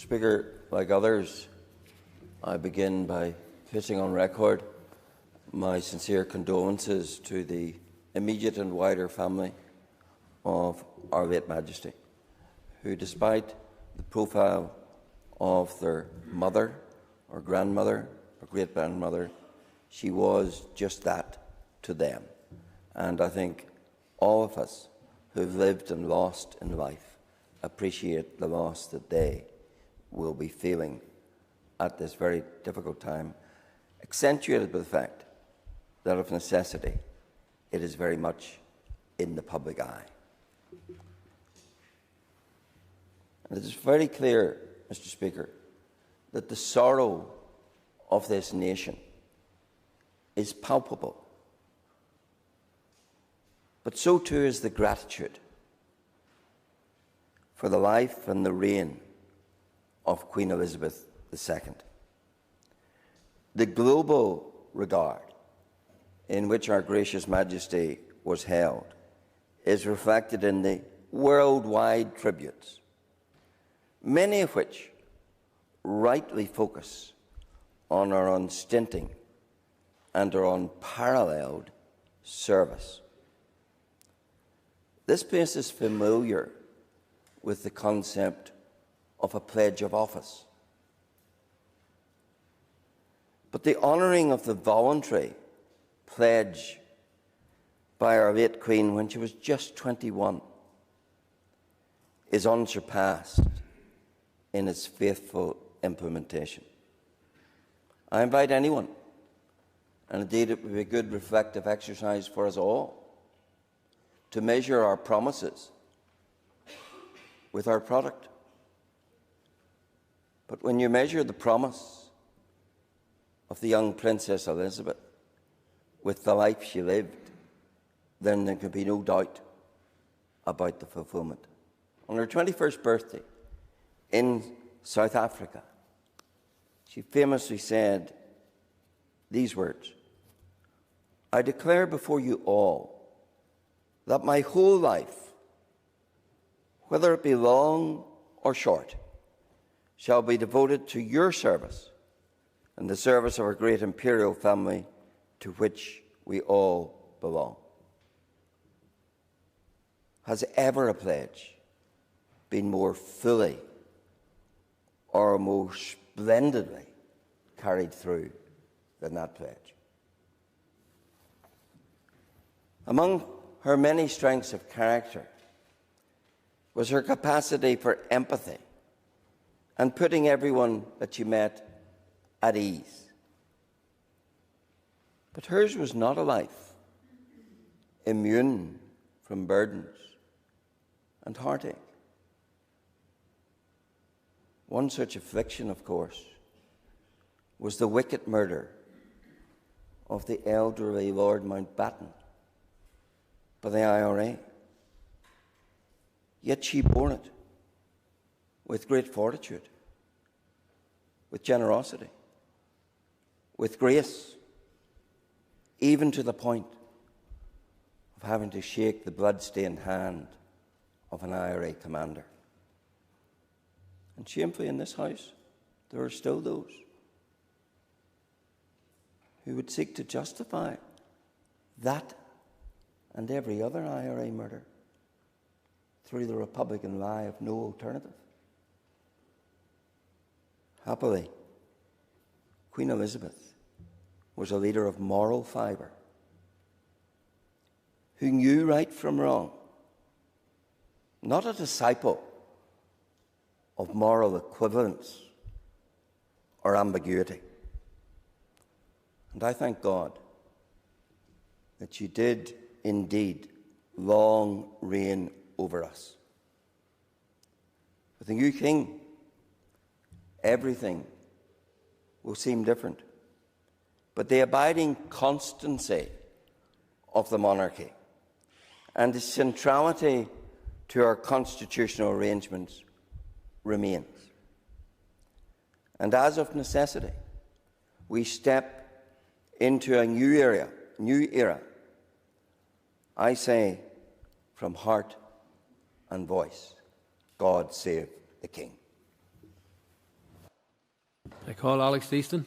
Speaker, like others, I begin by putting on record my sincere condolences to the immediate and wider family of our late Majesty, who, despite the profile of their mother or grandmother or great-grandmother, she was just that to them. And I think all of us who've lived and lost in life appreciate the loss that they will be feeling at this very difficult time, accentuated by the fact that of necessity it is very much in the public eye. And it is very clear, Mr. Speaker, that the sorrow of this nation is palpable, but so too is the gratitude for the life and the reign of Queen Elizabeth II. The global regard in which our gracious Majesty was held is reflected in the worldwide tributes, many of which rightly focus on our unstinting and our unparalleled service. This place is familiar with the concept of a pledge of office. But the honouring of the voluntary pledge by our late Queen when she was just 21 is unsurpassed in its faithful implementation. I invite anyone, and indeed it would be a good reflective exercise for us all, to measure our promises with our product. But when you measure the promise of the young Princess Elizabeth with the life she lived, then there can be no doubt about the fulfilment. On her 21st birthday in South Africa, she famously said these words: "I declare before you all that my whole life, whether it be long or short, shall be devoted to your service and the service of our great imperial family to which we all belong." Has ever a pledge been more fully or more splendidly carried through than that pledge? Among her many strengths of character was her capacity for empathy and putting everyone that she met at ease. But hers was not a life immune from burdens and heartache. One such affliction, of course, was the wicked murder of the elderly Lord Mountbatten by the IRA. Yet she bore it with great fortitude, with generosity, with grace, even to the point of having to shake the blood-stained hand of an IRA commander. And shamefully in this House, there are still those who would seek to justify that and every other IRA murder through the Republican lie of no alternative. Happily, Queen Elizabeth was a leader of moral fibre who knew right from wrong, not a disciple of moral equivalence or ambiguity. And I thank God that she did indeed long reign over us. With the new king, everything will seem different. But the abiding constancy of the monarchy and the centrality to our constitutional arrangements remains. And as of necessity, we step into a new era. I say from heart and voice, God save the King. I call Alex Deaston.